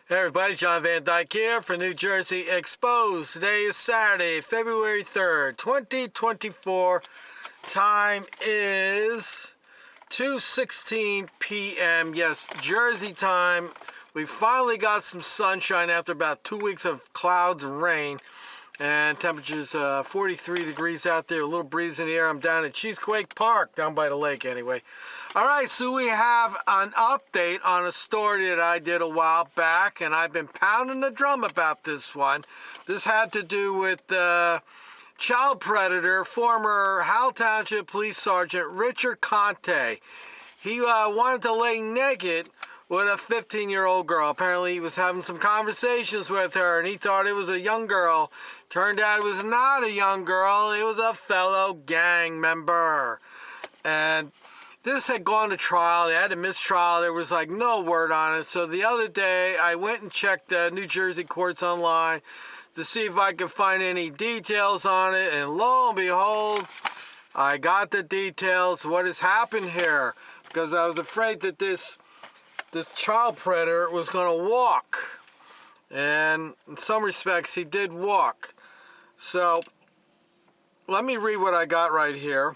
Hey everybody, John Van Dyke here for New Jersey Exposed. Today is Saturday, February 3rd, 2024. Time is 2:16 p.m. Yes, Jersey time. We finally got some sunshine after about 2 weeks of clouds and rain. And temperatures 43 degrees out there, a little breeze in the air. I'm down at Cheesequake Park, down by the lake anyway. All right, so we have an update on a story that I did a while back, and I've been pounding the drum about this one. This had to do with child predator, former Howell Township Police Sergeant Richard Conte. He wanted to lay naked with a 15-year-old girl. Apparently, he was having some conversations with her, and he thought it was a young girl. Turned out it was not a young girl. It was a fellow gang member. And this had gone to trial. They had a mistrial. There was like no word on it. So the other day, I went and checked New Jersey courts online to see if I could find any details on it. And lo and behold, I got the details. What has happened here? Because I was afraid that this child predator was going to walk. And in some respects, he did walk. So let me read what I got right here.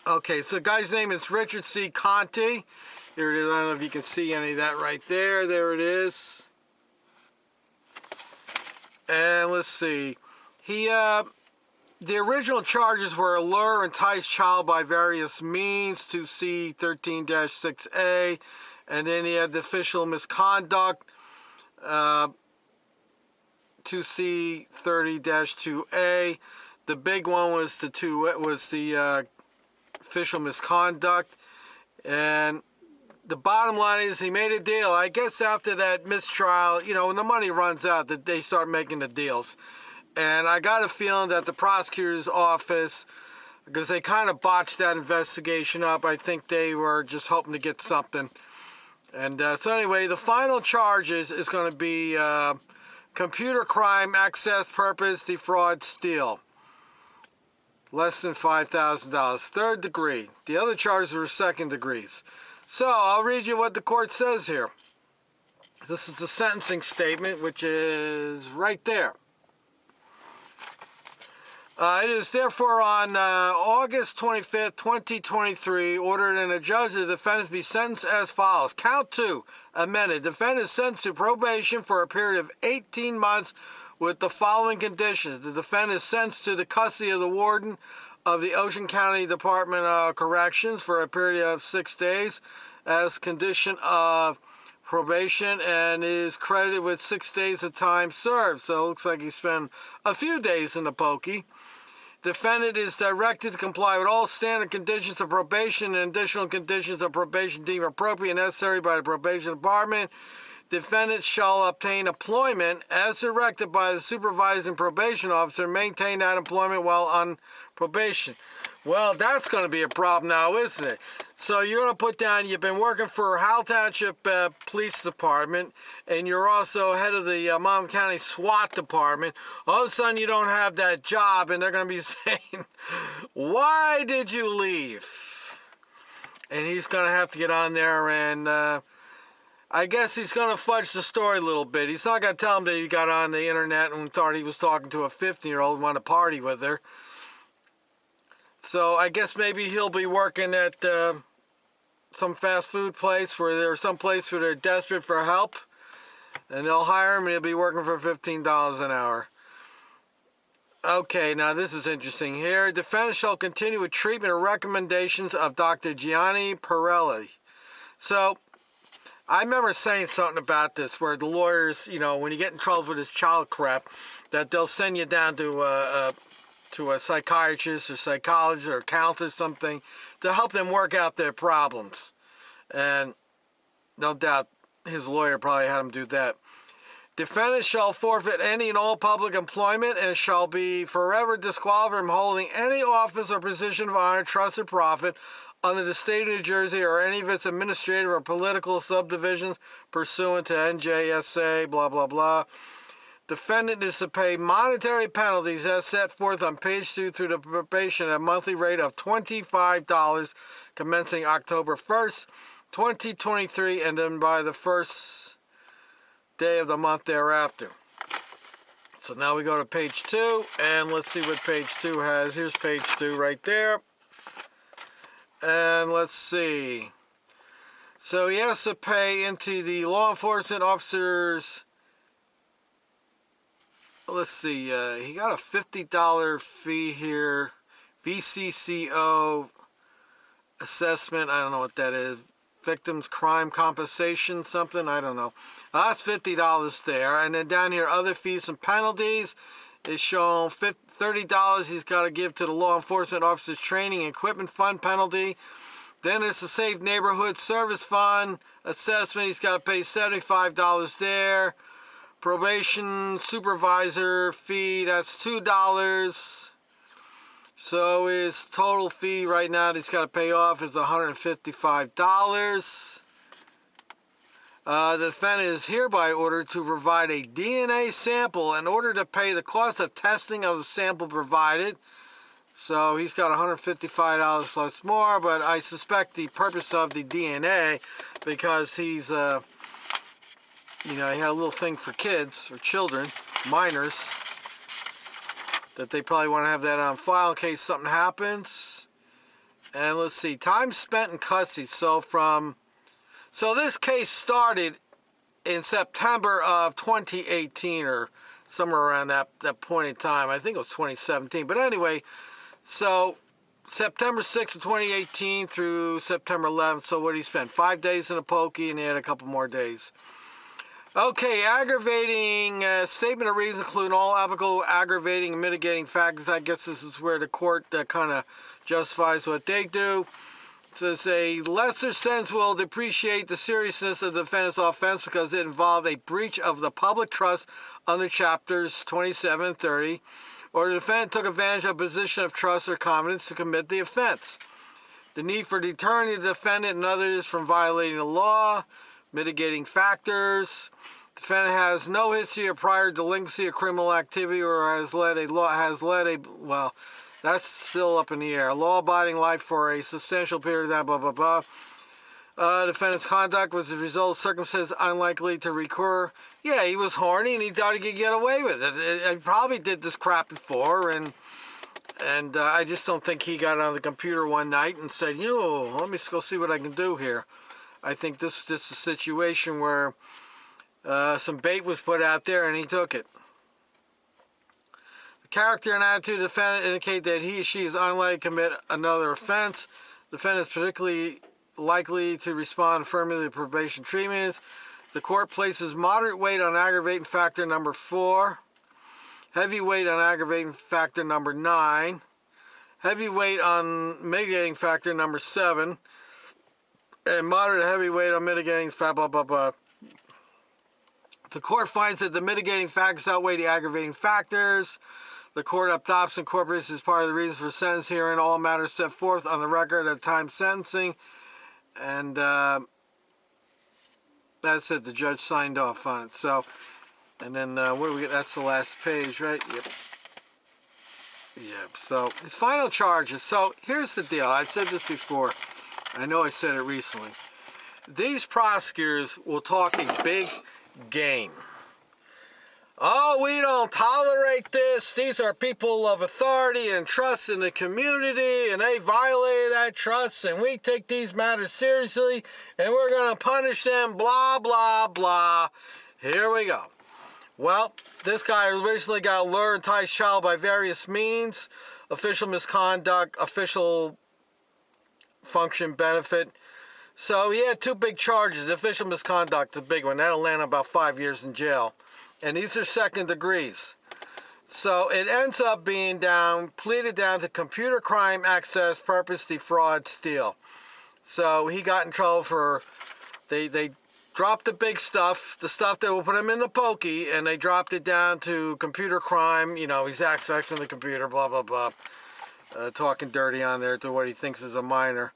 Okay, so the guy's name is Richard C. Conte. Here it is. I don't know if you can see any of that right there. There it is. And let's see. The original charges were lure, entice child by various means, 2C13-6A. And then he had the official misconduct, 2C30-2A. The big one was the official misconduct. And the bottom line is he made a deal. I guess after that mistrial, when the money runs out, that they start making the deals. And I got a feeling that the prosecutor's office, because they kind of botched that investigation up, I think they were just hoping to get something. And so anyway, the final charges is going to be computer crime, access, purpose, defraud, steal. Less than $5,000. Third degree. The other charges were second degrees. So I'll read you what the court says here. This is the sentencing statement, which is right there. It is therefore on August 25th, 2023, ordered and adjudged that the defendant be sentenced as follows. Count 2, amended. Defendant is sentenced to probation for a period of 18 months with the following conditions. The defendant is sentenced to the custody of the warden of the Ocean County Department of Corrections for a period of 6 days as condition of probation, and is credited with 6 days of time served. So it looks like he spent a few days in the pokey. Defendant is directed to comply with all standard conditions of probation and additional conditions of probation deemed appropriate and necessary by the probation department. Defendant shall obtain employment as directed by the supervising probation officer and maintain that employment while on probation. Well, that's going to be a problem now, isn't it? So you're going to put down you've been working for Howell Township Police Department, and you're also head of the Monmouth County SWAT Department. All of a sudden you don't have that job, and they're going to be saying, why did you leave? And he's going to have to get on there, and I guess he's going to fudge the story a little bit. He's not going to tell him that he got on the internet and thought he was talking to a 15-year-old and wanted to party with her. So I guess maybe he'll be working at some fast food place or some place where they're desperate for help, and they'll hire him and he'll be working for $15 an hour. Okay, now this is interesting here. Defendant shall continue with treatment or recommendations of Dr. Gianni Pirelli. So I remember saying something about this where the lawyers, when you get in trouble with this child crap, that they'll send you down to a psychiatrist or psychologist or counselor or something to help them work out their problems. And no doubt his lawyer probably had him do that. Defendant shall forfeit any and all public employment and shall be forever disqualified from holding any office or position of honor, trust, or profit under the state of New Jersey or any of its administrative or political subdivisions pursuant to NJSA, blah, blah, blah. Defendant is to pay monetary penalties as set forth on page 2 through the probation at a monthly rate of $25 commencing October 1st, 2023, and then by the first day of the month thereafter. So now we go to page 2, and let's see what page 2 has. Here's page 2 right there. And let's see. So he has to pay into the law enforcement officers. Let's see. He got a $50 fee here. VCCO assessment. I don't know what that is. Victims crime compensation something. I don't know. That's $50 there. And then down here, other fees and penalties is shown $30 he's got to give to the law enforcement officers training and equipment fund penalty. Then there's the Safe Neighborhood Service Fund assessment. He's got to pay $75 there. Probation supervisor fee, that's $2. So his total fee right now that he's got to pay off is $155. The defendant is hereby ordered to provide a DNA sample in order to pay the cost of testing of the sample provided. So he's got $155 plus more, but I suspect the purpose of the DNA, because he's, he had a little thing for kids, or children, minors, that they probably want to have that on file in case something happens. And let's see, time spent in custody. So this case started in September of 2018, or somewhere around that point in time. I think it was 2017. But anyway, so September 6th of 2018 through September 11th. So what did he spend? 5 days in a pokey, and he had a couple more days. Okay, aggravating statement of reasons include all applicable aggravating and mitigating factors. I guess this is where the court kind of justifies what they do. It says a lesser sentence will depreciate the seriousness of the defendant's offense because it involved a breach of the public trust under chapters 27 and 30, or the defendant took advantage of a position of trust or confidence to commit the offense. The need for deterring the defendant and others from violating the law. Mitigating factors. Defendant has no history of prior delinquency or criminal activity, or has led a well, that's still up in the air. Law-abiding life for a substantial period of time, blah, blah, blah. Defendant's conduct was the result of circumstances unlikely to recur. Yeah, he was horny and he thought he could get away with it. He probably did this crap before, and I just don't think he got on the computer one night and said, let me go see what I can do here. I think this is just a situation where some bait was put out there and he took it. The character and attitude of the defendant indicate that he or she is unlikely to commit another offense. The defendant is particularly likely to respond affirmatively to probation treatment. The court places moderate weight on aggravating factor number 4, heavy weight on aggravating factor number 9, heavy weight on mitigating factor number 7, and moderate heavy weight on mitigating factor, blah, blah, blah. The court finds that the mitigating factors outweigh the aggravating factors. The court adopts and incorporates as part of the reasons for sentence hearing all matters set forth on the record at the time sentencing. And that's it. The judge signed off on it. So, and then what do we get? That's the last page, right? Yep. So his final charges. So here's the deal. I've said this before. I know I said it recently. These prosecutors will talk a big game. Oh, we don't tolerate this. These are people of authority and trust in the community, and they violated that trust, and we take these matters seriously, and we're going to punish them, blah, blah, blah. Here we go. Well, this guy originally got lured and enticed child by various means. Official misconduct, official function benefit. So he had 2 big charges. Official misconduct, the big one. That'll land about 5 years in jail. And these are second degrees. So it ends up being pleaded down to computer crime, access, purpose, defraud, steal. So he got in trouble for, they dropped the big stuff, the stuff that will put him in the pokey, and they dropped it down to computer crime. He's accessing the computer, blah, blah, blah. Talking dirty on there to what he thinks is a minor.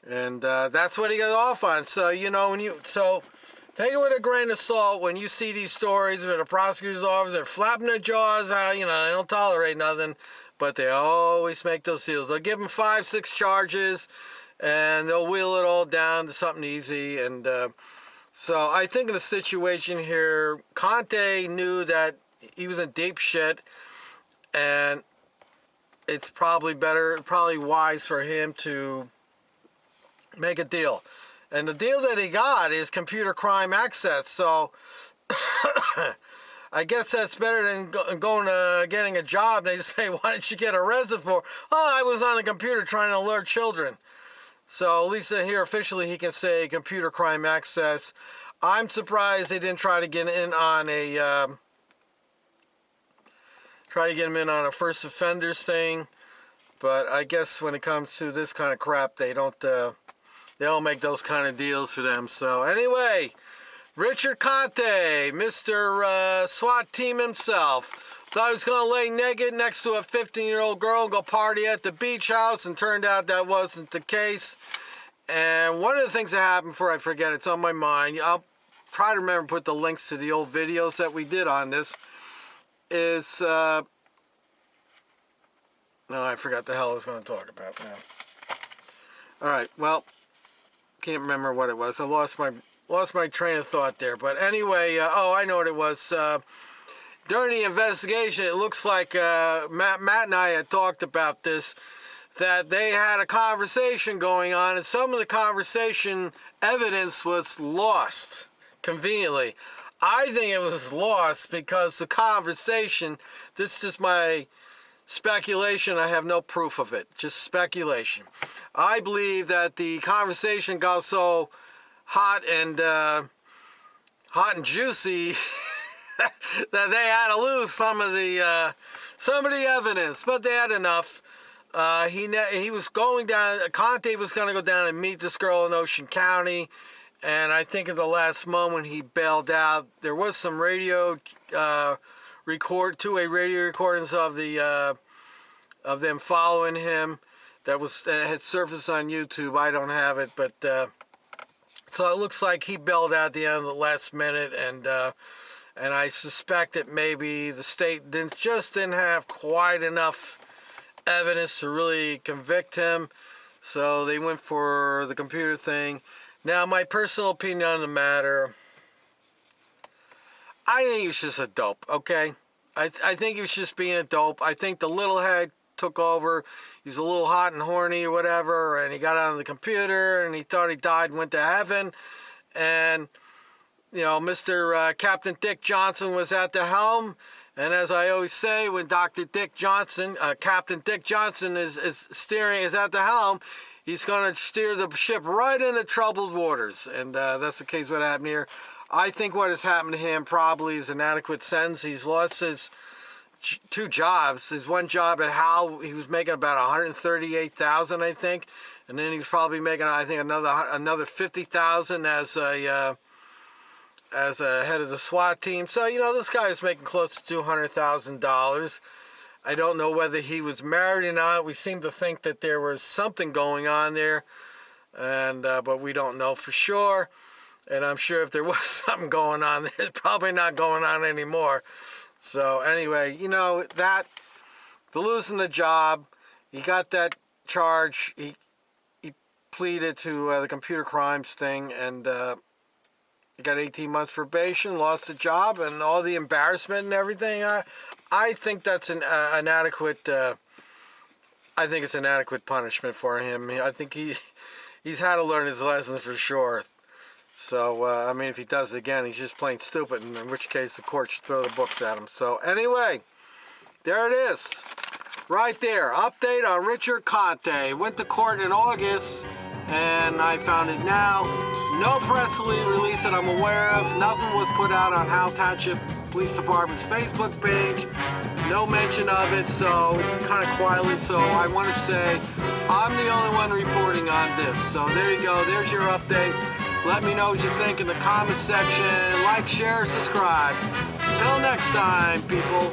And that's what he got off on. So, take it with a grain of salt when you see these stories where the prosecutor's office, they're flapping their jaws, they don't tolerate nothing, but they always make those deals. They'll give them 5, 6 charges, and they'll wheel it all down to something easy. And So I think in the situation here, Conte knew that he was in deep shit, and it's probably wise for him to make a deal. And the deal that he got is computer crime access. So I guess that's better than getting a job. They just say, why did you get arrested for? Oh, I was on the computer trying to alert children. So at least here officially he can say computer crime access. I'm surprised they didn't try to get in on a him in on a first offenders thing. But I guess when it comes to this kind of crap, they don't make those kind of deals for them. So anyway, Richard Conte, Mr. SWAT team himself, thought he was going to lay naked next to a 15-year-old girl and go party at the beach house, and turned out that wasn't the case. And one of the things that happened, before I forget, it's on my mind, I'll try to remember to put the links to the old videos that we did on this, is, no, I forgot the hell I was going to talk about now. All right, well, can't remember what it was. I lost my train of thought there. But anyway, I know what it was. During the investigation, it looks like Matt and I had talked about this, that they had a conversation going on, and some of the conversation evidence was lost, conveniently. I think it was lost because the conversation, this is just my speculation, I have no proof of it, just speculation. I believe that the conversation got so hot and juicy that they had to lose some of the evidence, but they had enough. He was going down. Conte was going to go down and meet this girl in Ocean County, and I think at the last moment he bailed out. There was some radio two-way radio recordings of them following him that had surfaced on YouTube. I don't have it, but so it looks like he bailed out at the end of the last minute, and I suspect that maybe the state didn't have quite enough evidence to really convict him, so they went for the computer thing. Now, my personal opinion on the matter, I think he was just a dope, okay? I think he was just being a dope. I think the little head took over. He was a little hot and horny or whatever, and he got on the computer, and he thought he died and went to heaven. And, you know, Mr. Captain Dick Johnson was at the helm. And as I always say, when Captain Dick Johnson is at the helm, he's going to steer the ship right into troubled waters. And that's the case what happened here. I think what has happened to him probably is an adequate sentence. He's lost his two jobs. His one job at Howell, he was making about $138,000, I think. And then he was probably making, I think, another $50,000 as a head of the SWAT team. So, you know, this guy is making close to $200,000. I don't know whether he was married or not. We seem to think that there was something going on there, and but we don't know for sure. And I'm sure if there was something going on, it's probably not going on anymore. So anyway, you know, the losing the job, he got that charge. He pleaded to the computer crimes thing, and he got 18 months probation, lost the job, and all the embarrassment and everything. I think that's an adequate. I think it's an adequate punishment for him. I think he's had to learn his lessons for sure. So I mean, if he does it again, he's just plain stupid. And in which case, the court should throw the books at him. So anyway, there it is, right there. Update on Richard Conte. Went to court in August, and I found it now. No press release that I'm aware of. Nothing was put out on Howell Township Police Department's Facebook page. No mention of it, so it's kind of quietly. So I want to say I'm the only one reporting on this. So there you go. There's your update. Let me know what you think in the comment section. Like, share, subscribe. Till next time, people.